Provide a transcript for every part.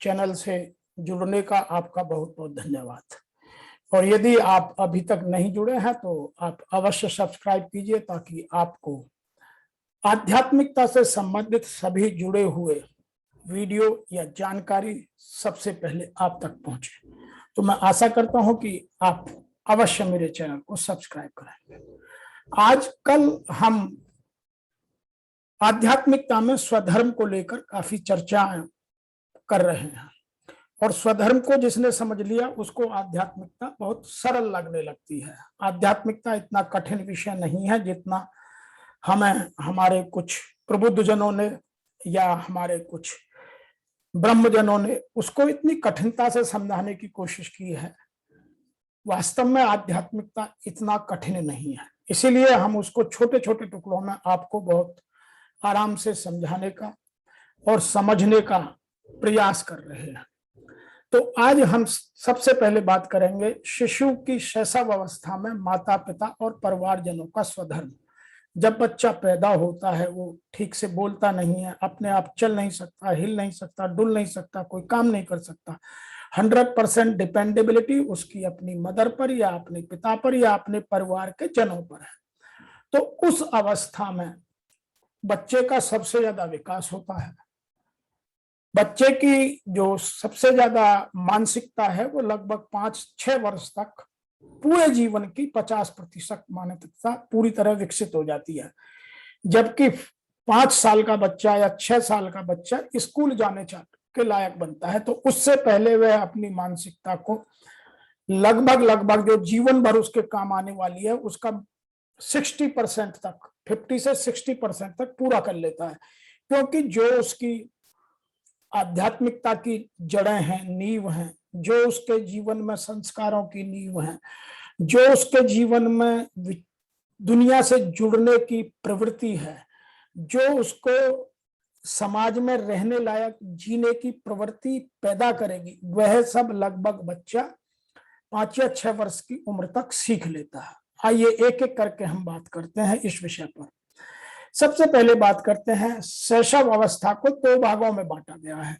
Channel से जुड़ने का आपका बहुत बहुत धन्यवाद। और यदि आप अभी तक नहीं जुड़े हैं तो आप अवश्य सब्सक्राइब कीजिए ताकि आपको आध्यात्मिकता से संबंधित सभी जुड़े हुए वीडियो या जानकारी सबसे पहले आप तक पहुंचे। तो मैं आशा करता हूं कि आप अवश्य मेरे चैनल को सब्सक्राइब करेंगे। आज कल हम आध्यात्मिकता में स्वधर्म को लेकर काफी चर्चाएं कर रहे हैं और स्वधर्म को जिसने समझ लिया उसको आध्यात्मिकता बहुत सरल लगने लगती है। आध्यात्मिकता इतना कठिन विषय नहीं है जितना हमें हमारे कुछ प्रबुद्धजनों ने या हमारे कुछ ब्रह्मजनों ने उसको इतनी कठिनता से समझाने की कोशिश की है। वास्तव में आध्यात्मिकता इतना कठिन नहीं है, इसीलिए हम उसको छोटे छोटे टुकड़ों में आपको बहुत आराम से समझाने का और समझने का प्रयास कर रहे हैं। तो आज हम सबसे पहले बात करेंगे शिशु की शैशव अवस्था में माता पिता और परिवारजनों का स्वधर्म। जब बच्चा पैदा होता है वो ठीक से बोलता नहीं है, अपने आप चल नहीं सकता, हिल नहीं सकता, डुल नहीं सकता, कोई काम नहीं कर सकता। 100% डिपेंडेबिलिटी उसकी अपनी मदर पर या अपने पिता पर या अपने परिवार के जनों पर है। तो उस अवस्था में बच्चे का सबसे ज्यादा विकास होता है। बच्चे की जो सबसे ज्यादा मानसिकता है वो लगभग 5-6 वर्ष तक पूरे जीवन की 50% मानसिकता पूरी तरह विकसित हो जाती है, जबकि 5 साल का बच्चा या 6 साल का बच्चा स्कूल जाने के लायक बनता है। तो उससे पहले वह अपनी मानसिकता को लगभग जो जीवन भर उसके काम आने वाली है उसका 60% तक, 50 से 60% तक पूरा कर लेता है। क्योंकि जो उसकी आध्यात्मिकता की जड़ें हैं, नींव हैं, जो उसके जीवन में संस्कारों की नींव है, जो उसके जीवन में दुनिया से जुड़ने की प्रवृत्ति है, जो उसको समाज में रहने लायक जीने की प्रवृत्ति पैदा करेगी, वह सब लगभग बच्चा 5 या 6 वर्ष की उम्र तक सीख लेता है। आइए एक एक करके हम बात करते हैं इस विषय पर। सबसे पहले बात करते हैं, शैशव अवस्था को 2 भागों में बांटा गया है।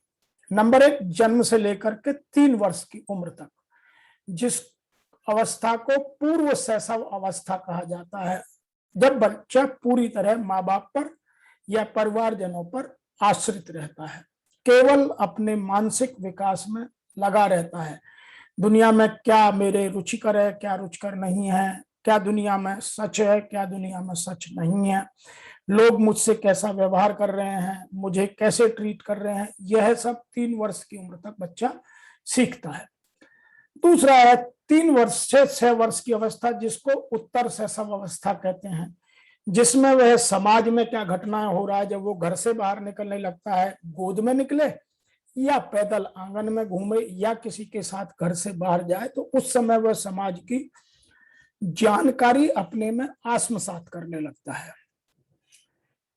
नंबर 1, जन्म से लेकर के 3 वर्ष की उम्र तक, जिस अवस्था को पूर्व शैशव अवस्था कहा जाता है, जब बच्चा पूरी तरह माँ बाप पर या परिवारजनों पर आश्रित रहता है, केवल अपने मानसिक विकास में लगा रहता है। दुनिया में क्या मेरे रुचिकर है, क्या रुचिकर नहीं है, क्या दुनिया में सच है, क्या दुनिया में सच नहीं है, लोग मुझसे कैसा व्यवहार कर रहे हैं, मुझे कैसे ट्रीट कर रहे हैं, यह सब 3 वर्ष की उम्र तक बच्चा सीखता है। दूसरा है 3 वर्ष से 6 वर्ष की अवस्था, जिसको उत्तर शैशव अवस्था कहते हैं, जिसमें वह समाज में क्या घटनाएं हो रहा है, जब वो घर से बाहर निकलने लगता है, गोद में निकले या पैदल आंगन में घूमे या किसी के साथ घर से बाहर जाए, तो उस समय वह समाज की जानकारी अपने में आत्मसात करने लगता है।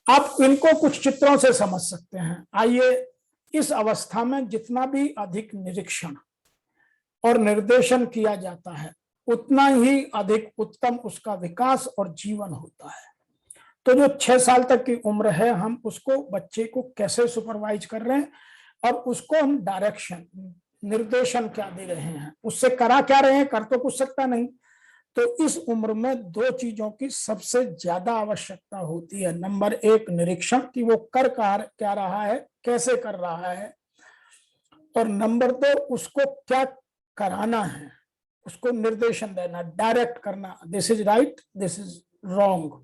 आप इनको कुछ चित्रों से समझ सकते हैं। आइए, इस अवस्था में जितना भी अधिक निरीक्षण और निर्देशन किया जाता है उतना ही अधिक उत्तम उसका विकास और जीवन होता है। तो जो 6 साल तक की उम्र है, हम उसको बच्चे को कैसे सुपरवाइज कर रहे हैं और उसको हम डायरेक्शन, निर्देशन क्या दे रहे हैं, उससे करा क्या रहे हैं, कर तो कुछ सकता नहीं। तो इस उम्र में 2 चीजों की सबसे ज्यादा आवश्यकता होती है। नंबर 1, निरीक्षण कि वो कर क्या रहा है, कैसे कर रहा है, और नंबर 2, उसको क्या कराना है, उसको निर्देशन देना, डायरेक्ट करना। This is right, this is wrong,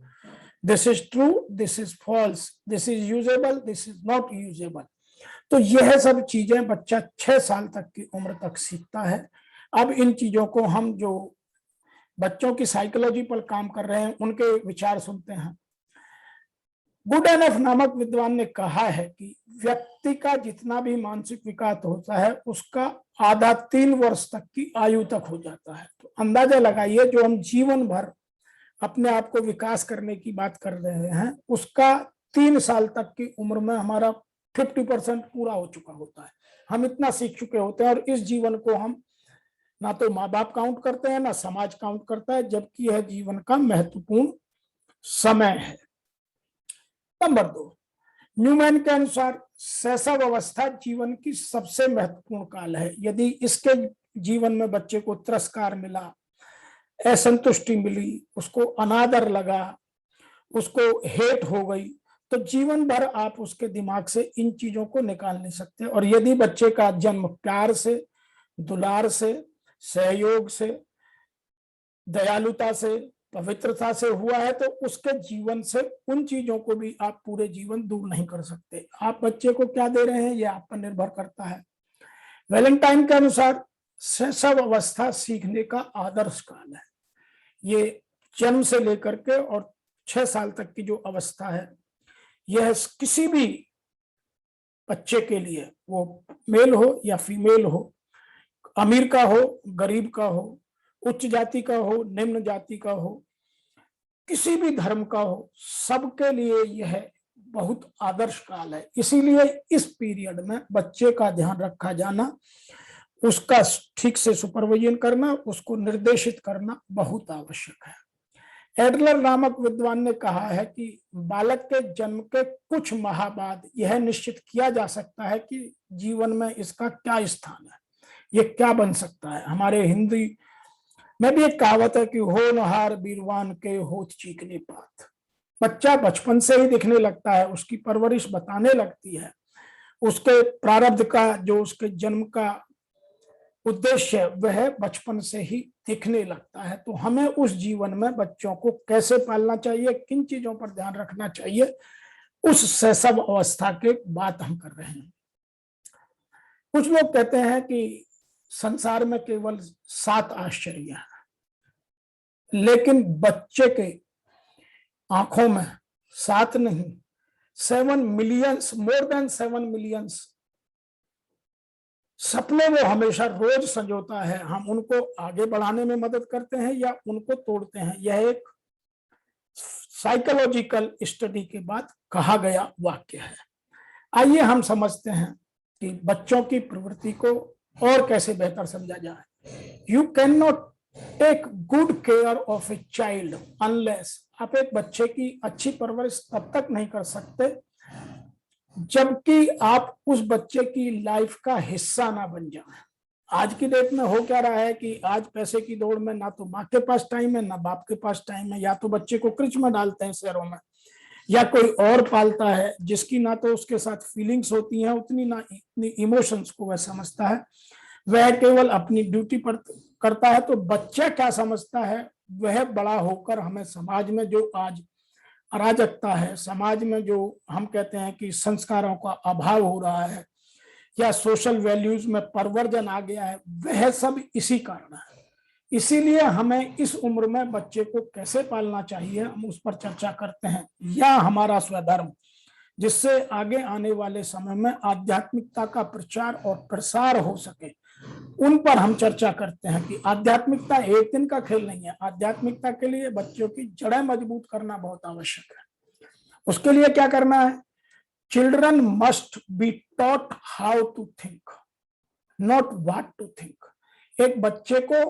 this is true, this is false, this is usable, this is not usable. तो यह सब चीजें बच्चा 6 साल तक की उम्र तक सीखता है। अब इन चीजों को हम जो बच्चों की साइकोलॉजी पर काम कर रहे हैं उनके विचार सुनते हैं। गुड एनफ नामक विद्वान ने कहा है कि व्यक्ति का जितना भी मानसिक विकास होता है उसका आधा 3 वर्ष तक की आयु तक हो जाता है। तो अंदाजा लगाइए, जो हम जीवन भर अपने आप को विकास करने की बात कर रहे हैं उसका 3 साल तक की उम्र में हमारा 50% पूरा हो चुका होता है। हम इतना सीख चुके होते हैं और इस जीवन को हम ना तो माँ बाप काउंट करते हैं ना समाज काउंट करता है, जबकि यह जीवन का महत्वपूर्ण समय है। नंबर 2, न्यूमैन के अनुसार शैशव अवस्था जीवन की सबसे महत्वपूर्ण काल है। यदि इसके जीवन में बच्चे को तिरस्कार मिला, असंतुष्टि मिली, उसको अनादर लगा, उसको हेट हो गई, तो जीवन भर आप उसके दिमाग से इन चीजों को निकाल नहीं सकते। और यदि बच्चे का जन्म प्यार से, दुलार से, सहयोग से, दयालुता से, पवित्रता से हुआ है, तो उसके जीवन से उन चीजों को भी आप पूरे जीवन दूर नहीं कर सकते। आप बच्चे को क्या दे रहे हैं, यह आप पर निर्भर करता है। वैलेंटाइन के अनुसार शैशव अवस्था सीखने का आदर्श काल है। ये जन्म से लेकर के और 6 साल तक की जो अवस्था है, यह किसी भी बच्चे के लिए, वो मेल हो या फीमेल हो, अमीर का हो, गरीब का हो, उच्च जाति का हो, निम्न जाति का हो, किसी भी धर्म का हो, सबके लिए यह बहुत आदर्श काल है। इसीलिए इस पीरियड में बच्चे का ध्यान रखा जाना, उसका ठीक से सुपरविजन करना, उसको निर्देशित करना बहुत आवश्यक है। एडलर नामक विद्वान ने कहा है कि बालक के जन्म के कुछ माह बाद यह निश्चित किया जा सकता है कि जीवन में इसका क्या स्थान है, ये क्या बन सकता है। हमारे हिंदी में भी एक कहावत है कि होनहार बीरवान के होठ चीकने पात। बच्चा बचपन से ही दिखने लगता है, उसकी परवरिश बताने लगती है, उसके प्रारब्ध का, जो उसके जन्म का उद्देश्य, वह बचपन से ही दिखने लगता है। तो हमें उस जीवन में बच्चों को कैसे पालना चाहिए, किन चीजों पर ध्यान रखना चाहिए, उस शैशव अवस्था के बात हम कर रहे हैं। कुछ लोग कहते हैं कि संसार में केवल 7 आश्चर्य हैं, लेकिन बच्चे के आंखों में 7 नहीं, 7 मिलियंस, मोर देन 7 मिलियंस सपने वो हमेशा रोज संजोता है। हम उनको आगे बढ़ाने में मदद करते हैं या उनको तोड़ते हैं। यह एक साइकोलॉजिकल स्टडी के बाद कहा गया वाक्य है। आइए हम समझते हैं कि बच्चों की प्रवृत्ति को और कैसे बेहतर समझा जाए। You can not take good care of a child unless, आप एक बच्चे की अच्छी परवरिश तब तक नहीं कर सकते जबकि आप उस बच्चे की लाइफ का हिस्सा ना बन जाए। आज की डेट में हो क्या रहा है कि आज पैसे की दौड़ में ना तो माँ के पास टाइम है, ना बाप के पास टाइम है। या तो बच्चे को क्रिच में डालते हैं शहरों में, या कोई और पालता है जिसकी ना तो उसके साथ फीलिंग्स होती हैं उतनी, ना इतनी इमोशंस को वह समझता है। वह केवल अपनी ड्यूटी पर करता है। तो बच्चा क्या समझता है, वह बड़ा होकर हमें समाज में जो आज अराजकता है, समाज में जो हम कहते हैं कि संस्कारों का अभाव हो रहा है या सोशल वैल्यूज में परवर्जन आ गया है, वह सब इसी कारण है। इसीलिए हमें इस उम्र में बच्चे को कैसे पालना चाहिए, हम उस पर चर्चा करते हैं। या हमारा स्वधर्म, जिससे आगे आने वाले समय में आध्यात्मिकता का प्रचार और प्रसार हो सके, उन पर हम चर्चा करते हैं कि आध्यात्मिकता एक दिन का खेल नहीं है। आध्यात्मिकता के लिए बच्चों की जड़ें मजबूत करना बहुत आवश्यक है। उसके लिए क्या करना है? Children must be taught how to think, not what to think. एक बच्चे को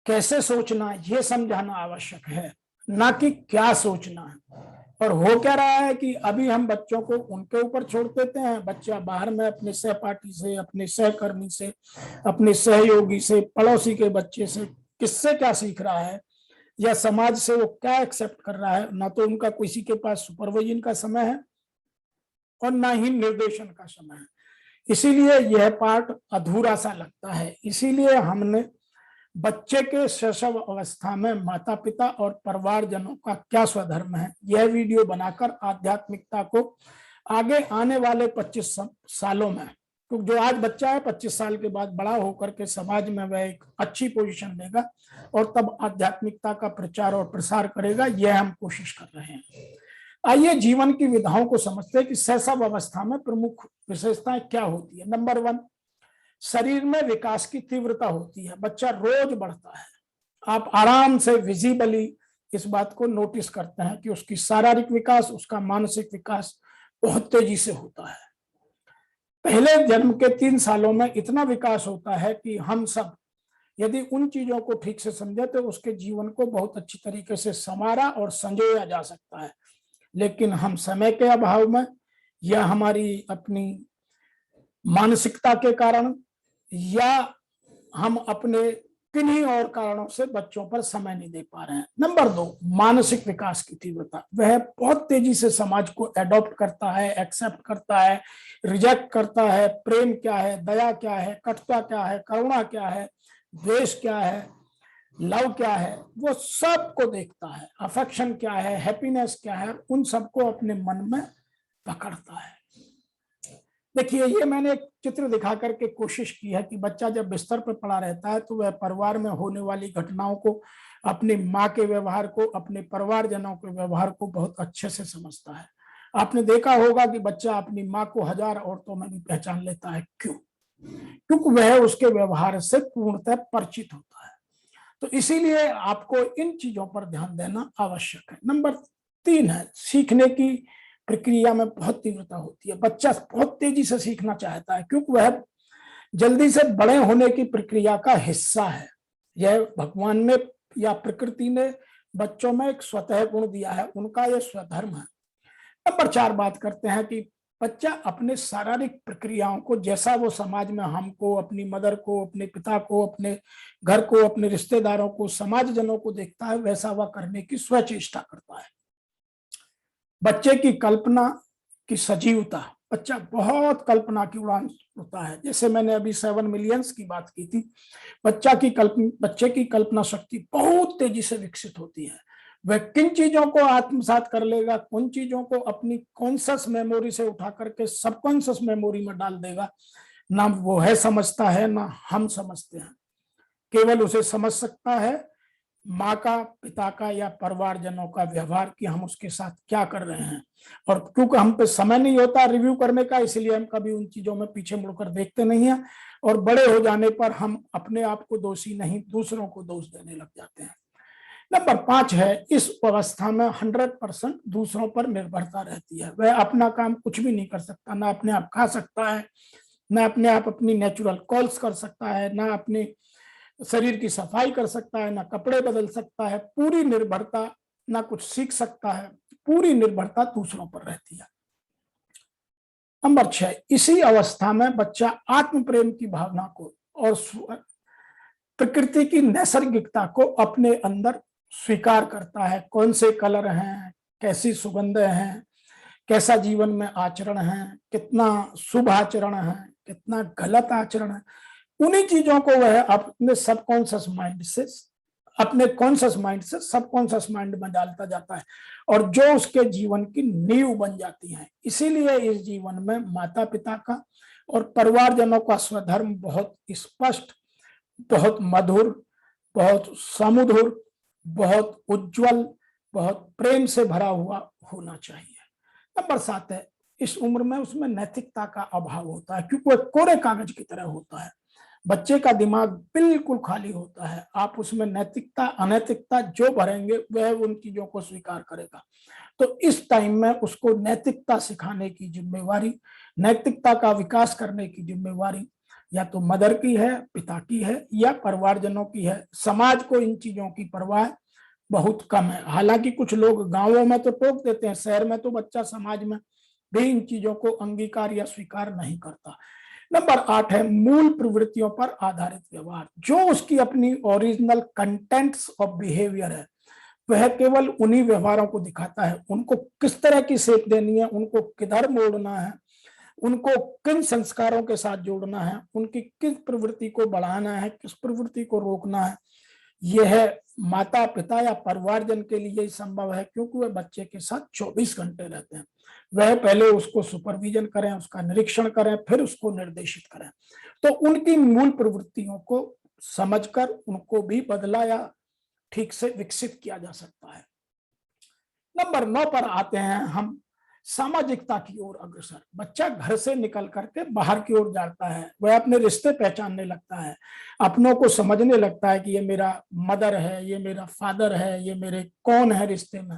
कैसे सोचना है ये समझाना आवश्यक है, ना कि क्या सोचना है। और हो क्या रहा है कि अभी हम बच्चों को उनके ऊपर छोड़ देते हैं। बच्चा बाहर में अपने सहपाठी से, अपने सहकर्मी से, अपने सहयोगी से, पड़ोसी के बच्चे से किससे क्या सीख रहा है या समाज से वो क्या एक्सेप्ट कर रहा है। ना तो उनका किसी के पास सुपरविजन का समय है और ना ही निर्देशन का समय है। इसीलिए यह पार्ट अधूरा सा लगता है। इसीलिए हमने बच्चे के शैशव अवस्था में माता पिता और परिवारजनों का क्या स्वधर्म है, यह वीडियो बनाकर आध्यात्मिकता को आगे आने वाले 25 सालों में, क्योंकि जो आज बच्चा है 25 साल के बाद बड़ा होकर के समाज में वह एक अच्छी पोजीशन लेगा और तब आध्यात्मिकता का प्रचार और प्रसार करेगा, यह हम कोशिश कर रहे हैं। आइए जीवन की विधाओं को समझते हैं कि शैशव अवस्था में प्रमुख विशेषताएं क्या होती है। नंबर 1, शरीर में विकास की तीव्रता होती है। बच्चा रोज बढ़ता है। आप आराम से विजिबली इस बात को नोटिस करते हैं कि उसकी शारीरिक विकास, उसका मानसिक विकास बहुत तेजी से होता है। पहले जन्म के 3 सालों में इतना विकास होता है कि हम सब यदि उन चीजों को ठीक से समझे तो उसके जीवन को बहुत अच्छी तरीके से संवारा और संजोया जा सकता है। लेकिन हम समय के अभाव में या हमारी अपनी मानसिकता के कारण या हम अपने किन्हीं और कारणों से बच्चों पर समय नहीं दे पा रहे हैं। नंबर 2, मानसिक विकास की तीव्रता। वह बहुत तेजी से समाज को एडॉप्ट करता है, एक्सेप्ट करता है, रिजेक्ट करता है। प्रेम क्या है, दया क्या है, कटुता क्या है, करुणा क्या है, द्वेष क्या है, लव क्या है, वो सबको देखता है। अफेक्शन क्या है, हैप्पीनेस क्या है, उन सबको अपने मन में पकड़ता है। देखिए, ये मैंने एक चित्र दिखा करके कोशिश की है कि बच्चा जब बिस्तर पर पड़ा रहता है तो वह परिवार में होने वाली घटनाओं को, अपनी माँ के व्यवहार को, अपने परिवारजनों के व्यवहार को बहुत अच्छे से समझता है। आपने देखा होगा कि बच्चा अपनी माँ को 1000 औरतों में भी पहचान लेता है। क्यों? क्योंकि वह उसके व्यवहार से पूर्णतः परिचित होता है। तो इसीलिए आपको इन चीजों पर ध्यान देना आवश्यक है। नंबर 3 है, सीखने की प्रक्रिया में बहुत तीव्रता होती है। बच्चा बहुत तेजी से सीखना चाहता है क्योंकि वह जल्दी से बड़े होने की प्रक्रिया का हिस्सा है। यह भगवान ने या प्रकृति ने बच्चों में एक स्वतः गुण दिया है, उनका यह स्वधर्म है। नंबर 4 बात करते हैं कि बच्चा अपने शारीरिक प्रक्रियाओं को, जैसा वो समाज में हमको, अपनी मदर को, अपने पिता को, अपने घर को, अपने रिश्तेदारों को, समाजजनों को देखता है, वैसा वह करने की स्वचेष्टा करता है। बच्चे की कल्पना की सजीवता, बच्चा बहुत कल्पना की उड़ान उड़ता है। जैसे मैंने अभी 7 मिलियंस की बात की थी, बच्चे की कल्पना शक्ति बहुत तेजी से विकसित होती है। वह किन चीजों को आत्मसात कर लेगा, उन चीजों को अपनी कॉन्शियस मेमोरी से उठा करके सबकॉन्शियस मेमोरी में डाल देगा, ना वो है समझता है ना हम समझते हैं। केवल उसे समझ सकता है माँ का, पिता का या परिवारजनों का व्यवहार कि हम उसके साथ क्या कर रहे हैं। और क्योंकि हम पे समय नहीं होता रिव्यू करने का, इसलिए हम कभी उन चीजों में पीछे मुड़कर देखते नहीं हैं। और बड़े हो जाने पर हम अपने आप को दोषी नहीं, दूसरों को दोष देने लग जाते हैं। नंबर 5 है, इस अवस्था में 100% दूसरों पर निर्भरता रहती है। वह अपना काम कुछ भी नहीं कर सकता, ना अपने आप खा सकता है, ना अपने आप अपनी नेचुरल कॉल्स कर सकता है, ना अपने शरीर की सफाई कर सकता है, ना कपड़े बदल सकता है। पूरी निर्भरता, ना कुछ सीख सकता है, पूरी निर्भरता दूसरों पर रहती है। नंबर 6, इसी अवस्था में बच्चा आत्म प्रेम की भावना को और प्रकृति की नैसर्गिकता को अपने अंदर स्वीकार करता है। कौन से कलर हैं, कैसी सुगंधें हैं, कैसा जीवन में आचरण है, कितना शुभ आचरण है, कितना गलत आचरण है, उन्हीं चीजों को वह अपने सबकॉन्शियस माइंड से, अपने कॉन्शियस माइंड से सबकॉन्शियस माइंड में डालता जाता है और जो उसके जीवन की नींव बन जाती है। इसीलिए इस जीवन में माता पिता का और परिवारजनों का स्वधर्म बहुत स्पष्ट, बहुत मधुर, बहुत सुमधुर, बहुत उज्जवल, बहुत प्रेम से भरा हुआ होना चाहिए। नंबर 7 है, इस उम्र में उसमें नैतिकता का अभाव होता है क्योंकि वह कोरे कागज की तरह होता है। बच्चे का दिमाग बिल्कुल खाली होता है। आप उसमें नैतिकता अनैतिकता जो भरेंगे वह उन चीजों को स्वीकार करेगा। तो इस टाइम में उसको नैतिकता सिखाने की जिम्मेवारी, नैतिकता का विकास करने की जिम्मेवारी या तो मदर की है, पिता की है या परिवारजनों की है। समाज को इन चीजों की परवाह बहुत कम है। हालांकि कुछ लोग गांवों में तो टोक देते हैं, शहर में तो बच्चा समाज में भी इन चीजों को अंगीकार या स्वीकार नहीं करता। नंबर 8 है, मूल प्रवृत्तियों पर आधारित व्यवहार। जो उसकी अपनी ओरिजिनल कंटेंट्स ऑफ बिहेवियर है, वह केवल उन्हीं व्यवहारों को दिखाता है। उनको किस तरह की सीख देनी है, उनको किधर मोड़ना है, उनको किन संस्कारों के साथ जोड़ना है, उनकी किस प्रवृत्ति को बढ़ाना है, किस प्रवृत्ति को रोकना है, यह माता पिता या परिवारजन के लिए ही संभव है क्योंकि वह बच्चे के साथ 24 घंटे रहते हैं। वह पहले उसको सुपरविजन करें, उसका निरीक्षण करें, फिर उसको निर्देशित करें। तो उनकी मूल प्रवृत्तियों को समझकर उनको भी बदला या ठीक से विकसित किया जा सकता है। नंबर 9 पर आते हैं हम, सामाजिकता की ओर अग्रसर। बच्चा घर से निकल करके बाहर की ओर जाता है, वह अपने रिश्ते पहचानने लगता है, अपनों को समझने लगता है कि ये मेरा मदर है, ये मेरा फादर है, ये मेरे कौन है रिश्ते में,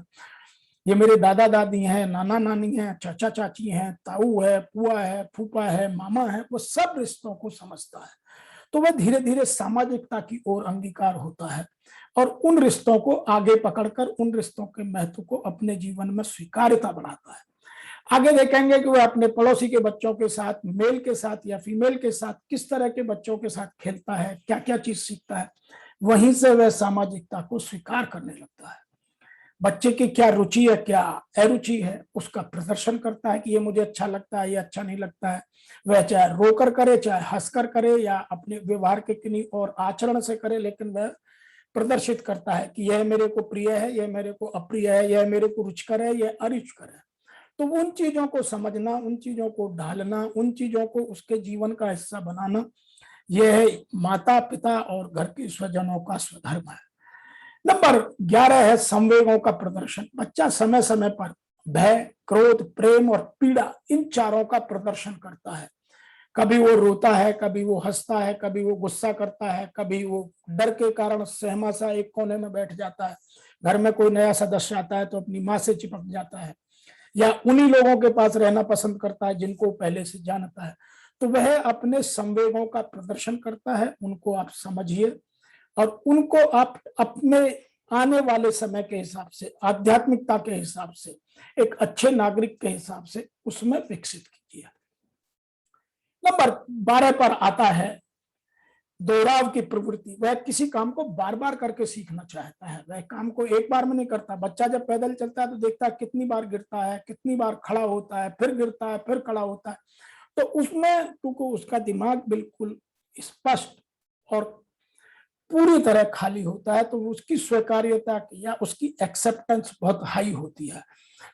ये मेरे दादा दादी हैं, नाना नानी हैं, चाचा चाची हैं, ताऊ है, पुआ है, फूफा है, मामा है। वो सब रिश्तों को समझता है। तो वह धीरे धीरे सामाजिकता की ओर अंगीकार होता है और उन रिश्तों को आगे पकड़कर उन रिश्तों के महत्व को अपने जीवन में स्वीकार्यता बढ़ाता है। आगे देखेंगे कि वह अपने पड़ोसी के बच्चों के साथ, मेल के साथ या फीमेल के साथ किस तरह के बच्चों के साथ खेलता है, क्या क्या चीज सीखता है। वहीं से वह सामाजिकता को स्वीकार करने लगता है। बच्चे की क्या रुचि है, क्या अरुचि है, उसका प्रदर्शन करता है कि ये मुझे अच्छा लगता है, ये अच्छा नहीं लगता है। वह चाहे रोकर करे, चाहे हंसकर करे या अपने व्यवहार के किन्हीं और आचरण से करे, लेकिन वह प्रदर्शित करता है कि यह मेरे को प्रिय है, यह मेरे को अप्रिय है, यह मेरे को रुचिकर है, यह अरुचिकर है। तो उन चीजों को समझना, उन चीजों को ढालना, उन चीजों को उसके जीवन का हिस्सा बनाना, यह है माता पिता और घर के स्वजनों का स्वधर्म है। नंबर 11 है संवेगों का प्रदर्शन। बच्चा समय समय पर भय, क्रोध, प्रेम और पीड़ा, इन चारों का प्रदर्शन करता है। कभी वो रोता है, कभी वो हंसता है, कभी वो गुस्सा करता है, कभी वो डर के कारण सहमा सा एक कोने में बैठ जाता है। घर में कोई नया सदस्य आता है तो अपनी माँ से चिपक जाता है या उन्हीं लोगों के पास रहना पसंद करता है जिनको पहले से जानता है। तो वह अपने संवेगों का प्रदर्शन करता है। उनको आप समझिए और उनको आप अपने आने वाले समय के हिसाब से, आध्यात्मिकता के हिसाब से, एक अच्छे नागरिक के हिसाब से उसमें विकसित कीजिए। नंबर 12 पर आता है दोहराव की प्रवृत्ति। वह किसी काम को बार बार करके सीखना चाहता है। वह काम को एक बार में नहीं करता। बच्चा जब पैदल चलता है तो देखता है कितनी बार गिरता है, कितनी बार खड़ा होता है, फिर गिरता है, फिर खड़ा होता है। तो उसमें क्योंकि उसका दिमाग बिल्कुल स्पष्ट और पूरी तरह खाली होता है, तो उसकी स्वीकार्यता या उसकी एक्सेप्टेंस बहुत हाई होती है।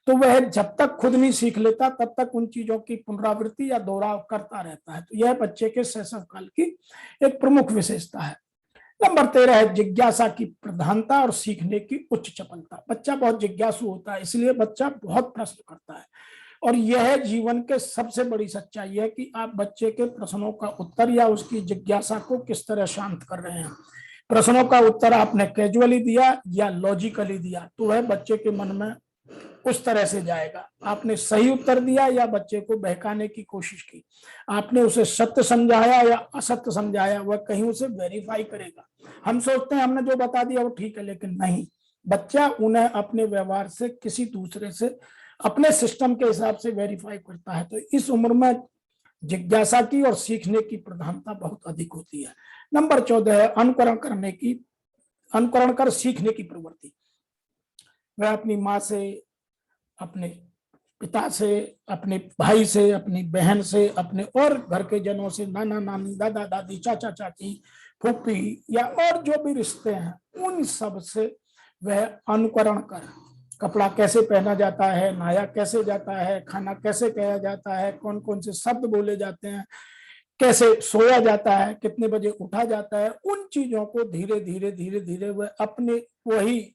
तो वह जब तक खुद नहीं सीख लेता तब तक उन चीजों की पुनरावृत्ति या दोहराव करता रहता है। तो यह बच्चे के शैशव काल की एक प्रमुख विशेषता है। नंबर 13 है जिज्ञासा की प्रधानता और सीखने की उच्च चपलता। बच्चा बहुत जिज्ञासु होता है, इसलिए बच्चा बहुत प्रश्न करता है और यह जीवन के सबसे बड़ी सच्चाई है कि आप बच्चे के प्रश्नों का उत्तर या उसकी जिज्ञासा को किस तरह शांत कर रहे हैं। प्रश्नों का उत्तर आपने कैजुअली दिया या लॉजिकली दिया तो वह बच्चे के मन में उस तरह से जाएगा। आपने सही उत्तर दिया या बच्चे को बहकाने की कोशिश की, आपने उसे सत्य समझाया या असत्य समझाया, वह कहीं उसे वेरीफाई करेगा। हम सोचते हैं हमने जो बता दिया वो ठीक है, लेकिन नहीं। बच्चा उन्हें अपने व्यवहार से, किसी दूसरे से, अपने सिस्टम के हिसाब से वेरीफाई करता है। तो इस उम्र में जिज्ञासा की और सीखने की प्रधानता बहुत अधिक होती है। नंबर 14 है अनुकरण कर सीखने की प्रवृत्ति। वह अपनी माँ से, अपने पिता से, अपने भाई से, अपनी बहन से, अपने और घर के जनों से, नाना नानी, दादा दादी, चाचा चाची, फूफी या और जो भी रिश्ते हैं, उन सब से वह अनुकरण कर, कपड़ा कैसे पहना जाता है, नहाया कैसे जाता है, खाना कैसे खाया जाता है, कौन कौन से शब्द बोले जाते हैं, कैसे सोया जाता है, कितने बजे उठा जाता है, उन चीजों को धीरे धीरे धीरे धीरे वह अपने वही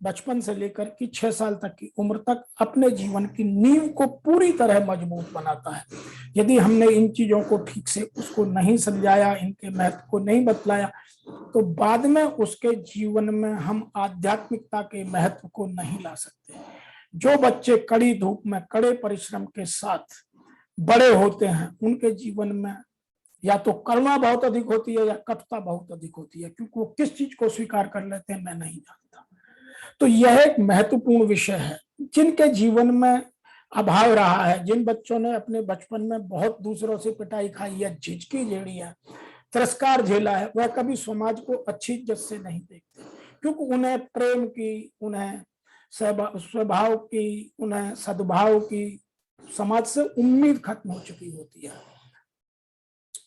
बचपन से लेकर की 6 साल तक की उम्र तक अपने जीवन की नींव को पूरी तरह मजबूत बनाता है। यदि हमने इन चीजों को ठीक से उसको नहीं समझाया, इनके महत्व को नहीं बतलाया, तो बाद में उसके जीवन में हम आध्यात्मिकता के महत्व को नहीं ला सकते। जो बच्चे कड़ी धूप में कड़े परिश्रम के साथ बड़े होते हैं, उनके जीवन में या तो करुणा बहुत अधिक होती है या कटुता बहुत अधिक होती है, क्योंकि वो किस चीज को स्वीकार कर लेते हैं मैं नहीं जानता। तो यह एक महत्वपूर्ण विषय है। जिनके जीवन में अभाव रहा है, जिन बच्चों ने अपने बचपन में बहुत दूसरों से पिटाई खाई है, झिझकी झेली है, तिरस्कार झेला है, वह कभी समाज को अच्छी इज्जत से नहीं देखते, क्योंकि उन्हें प्रेम की, उन्हें स्वभाव की, उन्हें सद्भाव की समाज से उम्मीद खत्म हो चुकी होती है।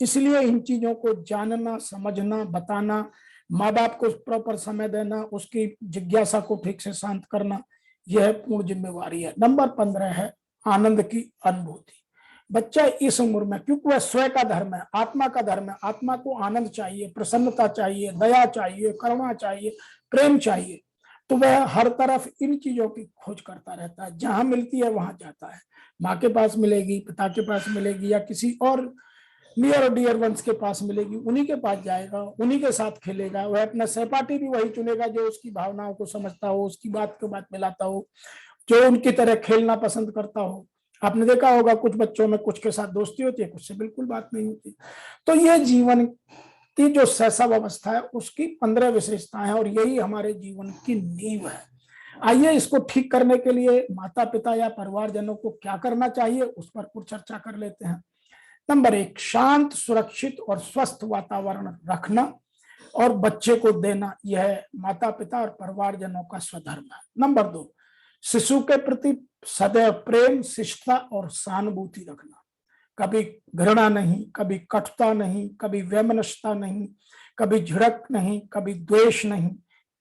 इसलिए इन चीजों को जानना, समझना, बताना, माँ बाप को प्रॉपर समय देना, उसकी जिज्ञासा को ठीक से शांत करना, यह पूर्ण जिम्मेवारी है। नंबर 15 है आनंद की अनुभूति। बच्चा इस उम्र में, क्योंकि वह स्वयं का धर्म है, आत्मा का धर्म है, आत्मा को आनंद चाहिए, प्रसन्नता चाहिए, दया चाहिए, करुणा चाहिए, प्रेम चाहिए, तो वह हर तरफ इन चीजों की खोज करता रहता है। जहां मिलती है वहां जाता है। माँ के पास मिलेगी, पिता के पास मिलेगी या किसी और नियर और डियर वंस के पास मिलेगी, उन्हीं के पास जाएगा, उन्हीं के साथ खेलेगा। वह अपना सहपाठी भी वही चुनेगा जो उसकी भावनाओं को समझता हो, उसकी बात को बात मिलाता हो, जो उनकी तरह खेलना पसंद करता हो। आपने देखा होगा कुछ बच्चों में कुछ के साथ दोस्ती होती है, कुछ से बिल्कुल बात नहीं होती। तो यह जीवन की जो शैशव अवस्था है उसकी 15 विशेषताएं हैं और यही हमारे जीवन की नींव है। आइए इसको ठीक करने के लिए माता पिता या परिवारजनों को क्या करना चाहिए उस पर कुछ चर्चा कर लेते हैं। नंबर 1, शांत, सुरक्षित और स्वस्थ वातावरण रखना और बच्चे को देना, यह माता पिता और परिवारजनों का स्वधर्म है। नंबर 2, शिशु के प्रति सदैव प्रेम, शिष्टता और सहानुभूति रखना, कभी घृणा नहीं, कभी कटुता नहीं, कभी वैमनस्यता नहीं, कभी झिड़क नहीं, कभी द्वेष नहीं।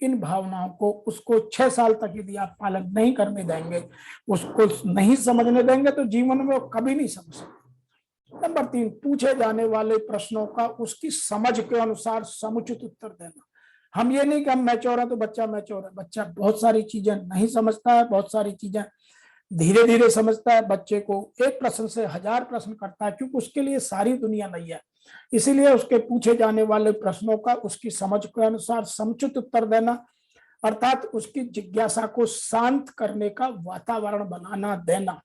इन भावनाओं को उसको 6 साल तक यदि आप पालन नहीं करने देंगे, उसको नहीं समझने देंगे तो जीवन में वो कभी नहीं समझ सकते। नंबर 3, पूछे जाने वाले प्रश्नों का उसकी समझ के अनुसार समुचित उत्तर देना। हम ये नहीं कि हम मैच्योर है तो बच्चा मैच्योर है, बच्चा बहुत सारी चीजें नहीं समझता है, बहुत सारी चीजें धीरे धीरे समझता है। बच्चे को एक प्रश्न से 1000 प्रश्न करता है, क्योंकि उसके लिए सारी दुनिया नहीं है। इसीलिए उसके पूछे जाने वाले प्रश्नों का उसकी समझ के अनुसार समुचित उत्तर देना, अर्थात उसकी जिज्ञासा को शांत करने का वातावरण बनाना देना,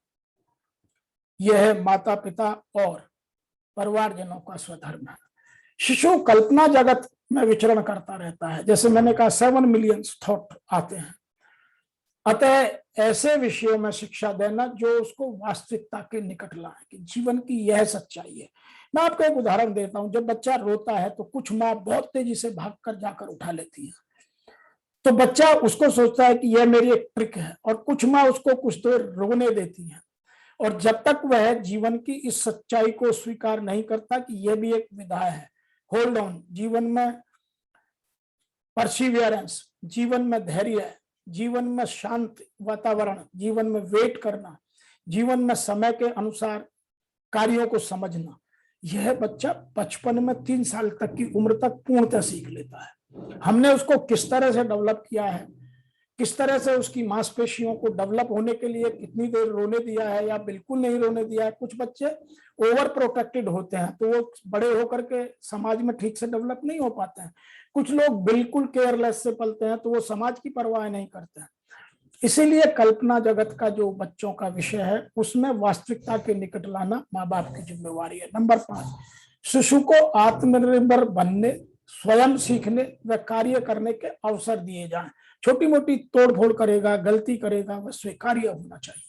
यह माता पिता और परिवारजनों का स्वधर्म है। शिशु कल्पना जगत में विचरण करता रहता है, जैसे मैंने कहा 7 मिलियन थॉट आते हैं। अतः ऐसे विषयों में शिक्षा देना जो उसको वास्तविकता के निकट लाए कि जीवन की यह सच्चाई है। मैं आपको एक उदाहरण देता हूं। जब बच्चा रोता है तो कुछ माँ बहुत तेजी से भागकर जाकर उठा लेती है, तो बच्चा उसको सोचता है कि यह मेरी एक ट्रिक है, और कुछ माँ उसको कुछ देर रोने देती है। और जब तक वह जीवन की इस सच्चाई को स्वीकार नहीं करता कि यह भी एक विधा है, होल्ड ऑन, जीवन में परसिवियरेंस, जीवन में धैर्य है, जीवन में शांत वातावरण, जीवन में वेट करना, जीवन में समय के अनुसार कार्यों को समझना, यह बच्चा बचपन में 3 साल तक की उम्र तक पूर्णतः सीख लेता है। हमने उसको किस तरह से डेवलप किया है, किस तरह से उसकी मांसपेशियों को डेवलप होने के लिए कितनी देर रोने दिया है या बिल्कुल नहीं रोने दिया है। कुछ बच्चे ओवर प्रोटेक्टेड होते हैं तो वो बड़े होकर के समाज में ठीक से डेवलप नहीं हो पाते हैं। कुछ लोग बिल्कुल केयरलेस से पलते हैं तो वो समाज की परवाह नहीं करते हैं। इसीलिए कल्पना जगत का जो बच्चों का विषय है उसमें वास्तविकता के निकट लाना माँ बाप की जिम्मेवारी है। नंबर 5, शिशु को आत्मनिर्भर बनने, स्वयं सीखने व कार्य करने के अवसर दिए जाएं। छोटी मोटी तोड़फोड़ करेगा, गलती करेगा, वह स्वीकार्य होना चाहिए।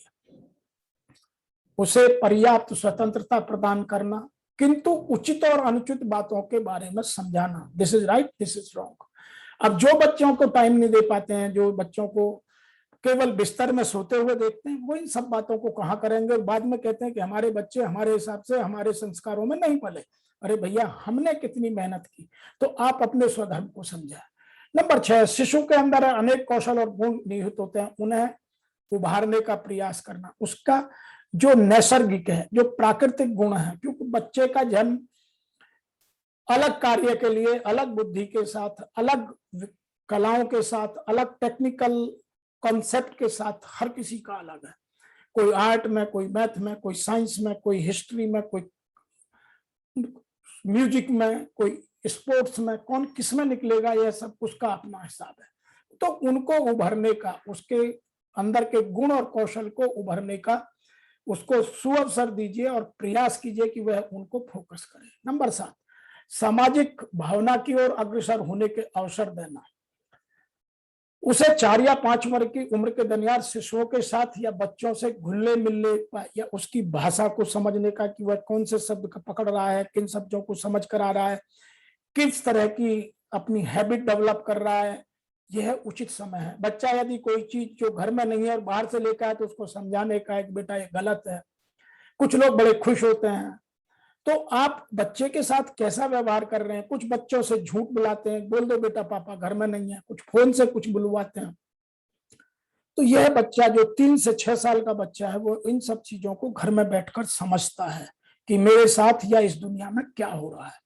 उसे पर्याप्त स्वतंत्रता प्रदान करना, किंतु उचित और अनुचित बातों के बारे में समझाना, this is right, this is wrong. अब जो बच्चों को टाइम नहीं दे पाते हैं, जो बच्चों को केवल बिस्तर में सोते हुए देखते हैं, वो इन सब बातों को कहाँ करेंगे। और बाद में कहते हैं कि हमारे बच्चे हमारे हिसाब से हमारे संस्कारों में नहीं पले। अरे भैया, हमने कितनी मेहनत की, तो आप अपने स्वधर्म को समझें। नंबर 6, शिशु के अंदर अनेक कौशल और गुण निहित होते हैं, उन्हें उभारने का प्रयास करना। उसका जो नैसर्गिक है, जो प्राकृतिक गुण है, क्योंकि बच्चे का जन्म अलग कार्य के लिए, अलग बुद्धि के साथ, अलग कलाओं के साथ, अलग टेक्निकल कॉन्सेप्ट के साथ, हर किसी का अलग है। कोई आर्ट में, कोई मैथ में, कोई साइंस में, कोई हिस्ट्री में, कोई म्यूजिक में, कोई स्पोर्ट्स में, कौन किस में निकलेगा, यह सब उसका अपना हिसाब है। तो उनको उभरने का, उसके अंदर के गुण और कौशल को उभरने का उसको सुअवसर दीजिए और प्रयास कीजिए कि वह उनको फोकस करे। नंबर 7, सामाजिक भावना की ओर अग्रसर होने के अवसर देना। उसे 4 या 5 वर्ष की उम्र के दरमियान शिशुओं के साथ या बच्चों से घुलने मिलने या उसकी भाषा को समझने का कि वह कौन से शब्द का पकड़ रहा है, किन शब्दों को समझ कर आ रहा है, किस तरह की अपनी हैबिट डेवलप कर रहा है, यह उचित समय है। बच्चा यदि कोई चीज जो घर में नहीं है और बाहर से लेकर आए तो उसको समझाने का एक बेटा ये गलत है। कुछ लोग बड़े खुश होते हैं, तो आप बच्चे के साथ कैसा व्यवहार कर रहे हैं। कुछ बच्चों से झूठ बुलाते हैं, बोल दो बेटा पापा घर में नहीं है, कुछ फोन से कुछ बुलवाते हैं। तो यह बच्चा जो 3 से 6 साल का बच्चा है वो इन सब चीजों को घर में बैठकर समझता है कि मेरे साथ या इस दुनिया में क्या हो रहा है।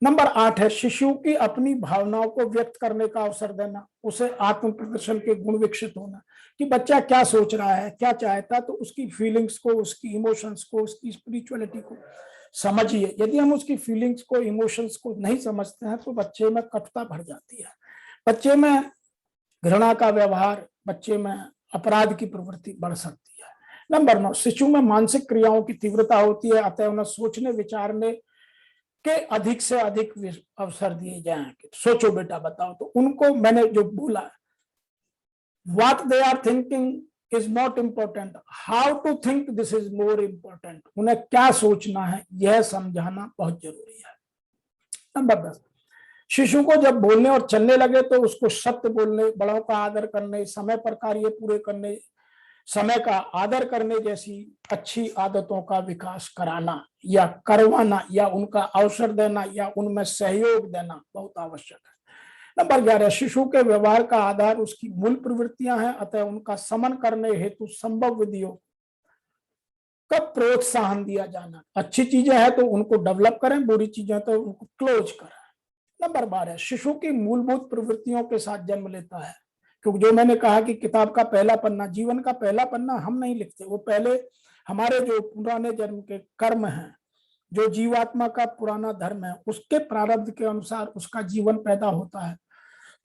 नंबर 8 है शिशु की अपनी भावनाओं को व्यक्त करने का अवसर देना, उसे आत्म प्रदर्शन के गुण विकसित होना कि बच्चा क्या सोच रहा है, क्या चाहता है, तो उसकी फीलिंग्स को, उसकी इमोशंस को, उसकी स्पिरिचुअलिटी को समझिए। यदि हम उसकी फीलिंग्स को, इमोशंस को नहीं समझते हैं तो बच्चे में कटुता भर जाती है, बच्चे में घृणा का व्यवहार, बच्चे में अपराध की प्रवृत्ति बढ़ सकती है। नंबर 9 शिशु में मानसिक क्रियाओं की तीव्रता होती है, अतः उन्हें सोचने विचारने के अधिक से अधिक अवसर दिए जाएं। सोचो बेटा, बताओ। तो उनको मैंने जो बोला, what they are thinking is not important, how to think this is more important। उन्हें क्या सोचना है यह समझाना बहुत जरूरी है। नंबर 10, शिशु को जब बोलने और चलने लगे तो उसको सत्य बोलने, बड़ों का आदर करने, समय पर कार्य पूरे करने, समय का आदर करने जैसी अच्छी आदतों का विकास कराना या करवाना या उनका अवसर देना या उनमें सहयोग देना बहुत आवश्यक है। नंबर 11, शिशु के व्यवहार का आधार उसकी मूल प्रवृत्तियां हैं, अतः उनका समन करने हेतु संभव विधियों का प्रोत्साहन दिया जाना। अच्छी चीजें हैं तो उनको डेवलप करें, बुरी चीजें तो उनको क्लोज करें। नंबर 12, शिशु की मूलभूत प्रवृत्तियों के साथ जन्म लेता है, क्योंकि जो मैंने कहा कि किताब का पहला पन्ना, जीवन का पहला पन्ना हम नहीं लिखते, वो पहले हमारे जो पुराने जन्म के कर्म हैं, जो जीवात्मा का पुराना धर्म है, उसके प्रारब्ध के अनुसार उसका जीवन पैदा होता है।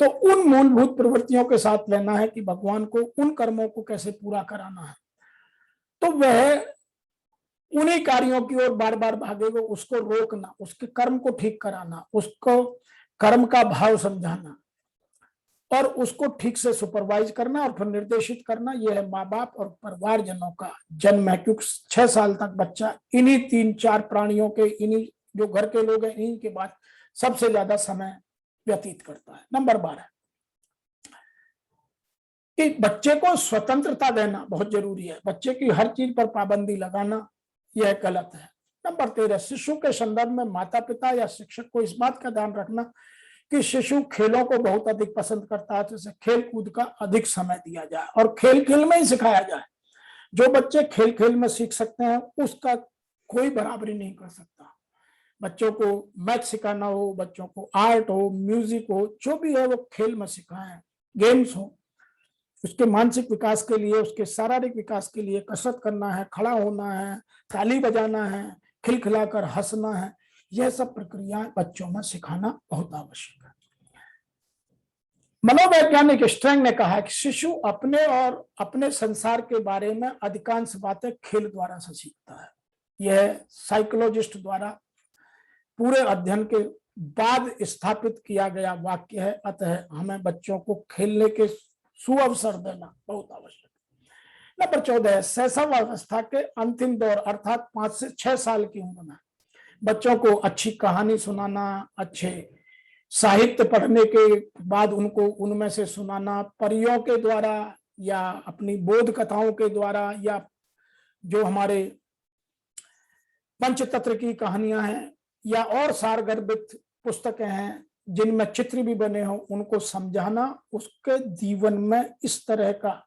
तो उन मूलभूत प्रवृत्तियों के साथ लेना है कि भगवान को उन कर्मों को कैसे पूरा कराना है, तो वह उन्हीं कार्यों की ओर बार बार भागेगा। उसको रोकना, उसके कर्म को ठीक कराना, उसको कर्म का भाव समझाना और उसको ठीक से सुपरवाइज करना और फिर निर्देशित करना, यह है माँ बाप और परिवारजनों का जन्म है। क्योंकि 6 साल तक बच्चा इन्हीं 3-4 प्राणियों के, इन्हीं जो घर के लोग हैं, इन्हीं के बाद सबसे ज्यादा समय व्यतीत करता है। नंबर 12, कि बच्चे को स्वतंत्रता देना बहुत जरूरी है। बच्चे की हर चीज पर पाबंदी लगाना यह गलत है। नंबर 13, शिशु के संदर्भ में माता पिता या शिक्षक को इस बात का ध्यान रखना कि शिशु खेलों को बहुत अधिक पसंद करता है, तो इसे खेल कूद का अधिक समय दिया जाए और खेल खेल में ही सिखाया जाए। जो बच्चे खेल खेल में सीख सकते हैं उसका कोई बराबरी नहीं कर सकता। बच्चों को मैथ सिखाना हो, बच्चों को आर्ट हो, म्यूजिक हो, जो भी है वो खेल में सिखाएं, गेम्स हो। उसके मानसिक विकास के लिए, उसके शारीरिक विकास के लिए कसरत करना है, खड़ा होना है, ताली बजाना है, खिलखिलाकर हंसना है, यह सब प्रक्रियाएं बच्चों में सिखाना बहुत आवश्यक है। मनोवैज्ञानिक स्ट्रैंग ने कहा कि शिशु अपने और अपने संसार के बारे में अधिकांश बातें खेल द्वारा से सीखता है। यह साइकोलॉजिस्ट द्वारा पूरे अध्ययन के बाद स्थापित किया गया वाक्य है। अतः हमें बच्चों को खेलने के सुअवसर देना बहुत आवश्यक है। नंबर 14, शैशव अवस्था के अंतिम दौर अर्थात 5 से 6 साल की उम्र में बच्चों को अच्छी कहानी सुनाना, अच्छे साहित्य पढ़ने के बाद उनको उनमें से सुनाना, परियों के द्वारा या अपनी बोध कथाओं के द्वारा या जो हमारे पंचतंत्र की कहानियां हैं या और सारगर्भित पुस्तकें हैं जिनमें चित्र भी बने हों, उनको समझाना, उसके जीवन में इस तरह का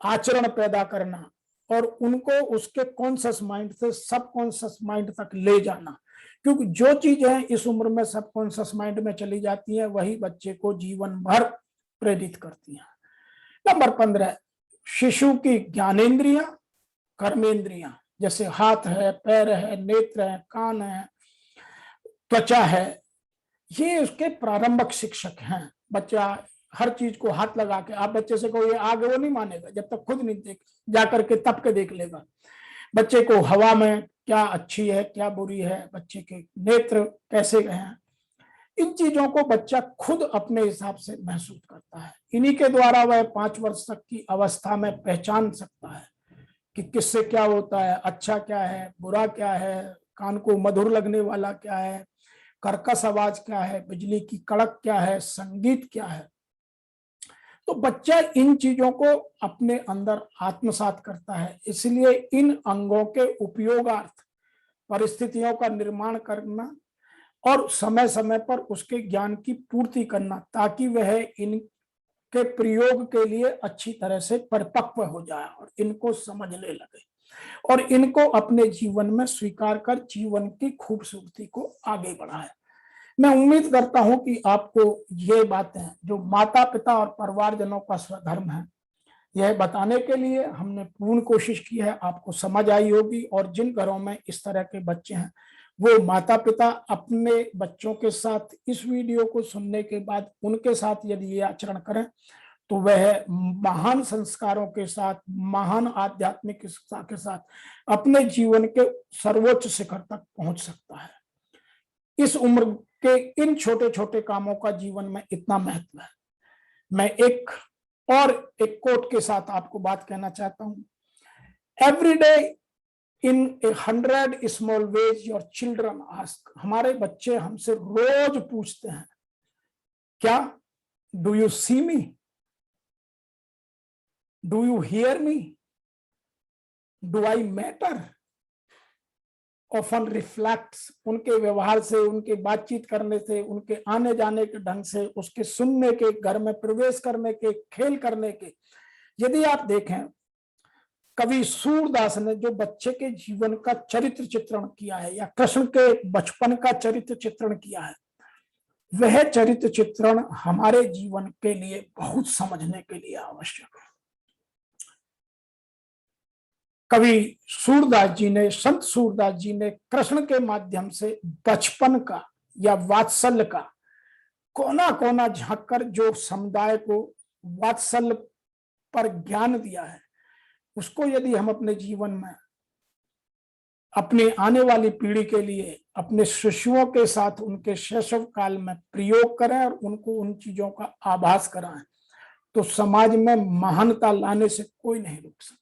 आचरण पैदा करना और उनको उसके कॉन्शियस माइंड से सबकॉन्शियस माइंड तक ले जाना। क्योंकि जो चीजें इस उम्र में सबकॉन्शियस माइंड में चली जाती हैं वही बच्चे को जीवन भर प्रेरित करती हैं। नंबर 15, शिशु की ज्ञानेंद्रियां, कर्मेंद्रियां, जैसे हाथ है, पैर है, नेत्र है, कान है, त्वचा है, ये उसके प्रारंभिक शिक्षक हैं। बच्चा हर चीज को हाथ लगा के, आप बच्चे से कहो ये आगे, वो नहीं मानेगा जब तक खुद नहीं देख, जाकर के तप के देख लेगा। बच्चे को हवा में क्या अच्छी है क्या बुरी है, बच्चे के नेत्र कैसे हैं, इन चीजों को बच्चा खुद अपने हिसाब से महसूस करता है। इन्हीं के द्वारा वह 5 वर्ष तक की अवस्था में पहचान सकता है कि किससे क्या होता है, अच्छा क्या है, बुरा क्या है, कान को मधुर लगने वाला क्या है, कर्कश आवाज क्या है, बिजली की कड़क क्या है, संगीत क्या है। तो बच्चा इन चीजों को अपने अंदर आत्मसात करता है। इसलिए इन अंगों के उपयोगार्थ परिस्थितियों का निर्माण करना और समय समय पर उसके ज्ञान की पूर्ति करना, ताकि वह इनके प्रयोग के लिए अच्छी तरह से परिपक्व हो जाए और इनको समझने लगे और इनको अपने जीवन में स्वीकार कर जीवन की खूबसूरती को आगे बढ़ाए। मैं उम्मीद करता हूं कि आपको ये बातें जो माता पिता और परिवारजनों का स्वधर्म है, यह बताने के लिए हमने पूर्ण कोशिश की है, आपको समझ आई होगी। और जिन घरों में इस तरह के बच्चे हैं वो माता पिता अपने बच्चों के साथ इस वीडियो को सुनने के बाद उनके साथ यदि ये आचरण करें तो वह महान संस्कारों के साथ, महान आध्यात्मिकता के साथ अपने जीवन के सर्वोच्च शिखर तक पहुंच सकता है। इस उम्र के इन छोटे छोटे कामों का जीवन में इतना महत्व है। मैं एक कोट के साथ आपको बात कहना चाहता हूं। Every day in 100 small ways your children ask. हमारे बच्चे हमसे रोज पूछते हैं, क्या do you see me, do you hear me, do I matter. Often reflects, उनके व्यवहार से, उनके बातचीत करने से, उनके आने जाने के ढंग से, उसके सुनने के, घर में प्रवेश करने के, खेल करने के। यदि आप देखें, कवि सूरदास ने जो बच्चे के जीवन का चरित्र चित्रण किया है या कृष्ण के बचपन का चरित्र चित्रण किया है, वह चरित्र चित्रण हमारे जीवन के लिए बहुत समझने के लिए आवश्यक है। कवि सूरदास जी ने, संत सूरदास जी ने कृष्ण के माध्यम से बचपन का या वात्सल्य का कोना कोना झांक कर जो समुदाय को वात्सल्य पर ज्ञान दिया है, उसको यदि हम अपने जीवन में अपने आने वाली पीढ़ी के लिए अपने शिशुओं के साथ उनके शैशव काल में प्रयोग करें और उनको उन चीजों का आभास कराएं, तो समाज में महानता लाने से कोई नहीं रोक सकता।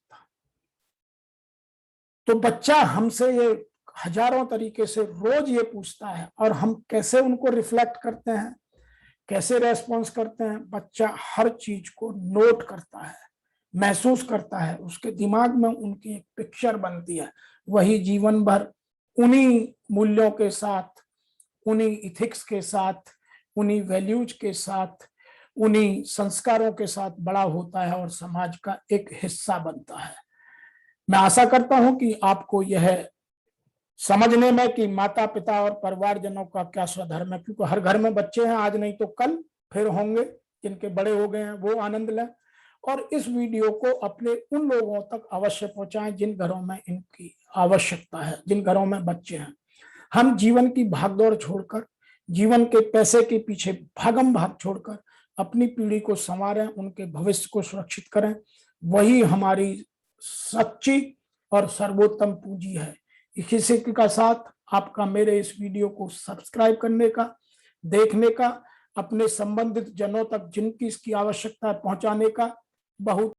तो बच्चा हमसे ये हजारों तरीके से रोज ये पूछता है और हम कैसे उनको रिफ्लेक्ट करते हैं, कैसे रेस्पॉन्स करते हैं। बच्चा हर चीज को नोट करता है, महसूस करता है, उसके दिमाग में उनकी एक पिक्चर बनती है। वही जीवन भर उन्हीं मूल्यों के साथ, उन्हीं इथिक्स के साथ, उन्हीं वैल्यूज के साथ, उन्हीं संस्कारों के साथ बड़ा होता है और समाज का एक हिस्सा बनता है। मैं आशा करता हूं कि आपको यह समझने में कि माता पिता और परिवारजनों का क्या स्वधर्म है, क्योंकि हर घर में बच्चे हैं, आज नहीं तो कल फिर होंगे, जिनके बड़े हो गए हैं वो आनंद लें। और इस वीडियो को अपने उन लोगों तक अवश्य पहुंचाएं जिन घरों में इनकी आवश्यकता है, जिन घरों में बच्चे हैं। हम जीवन की भागदौड़ छोड़कर, जीवन के पैसे के पीछे भागम भाग छोड़कर अपनी पीढ़ी को संवारें, उनके भविष्य को सुरक्षित करें। वही हमारी सच्ची और सर्वोत्तम पूंजी है। इसी के साथ आपका मेरे इस वीडियो को सब्सक्राइब करने का, देखने का, अपने संबंधित जनों तक जिनकी इसकी आवश्यकता है पहुंचाने का बहुत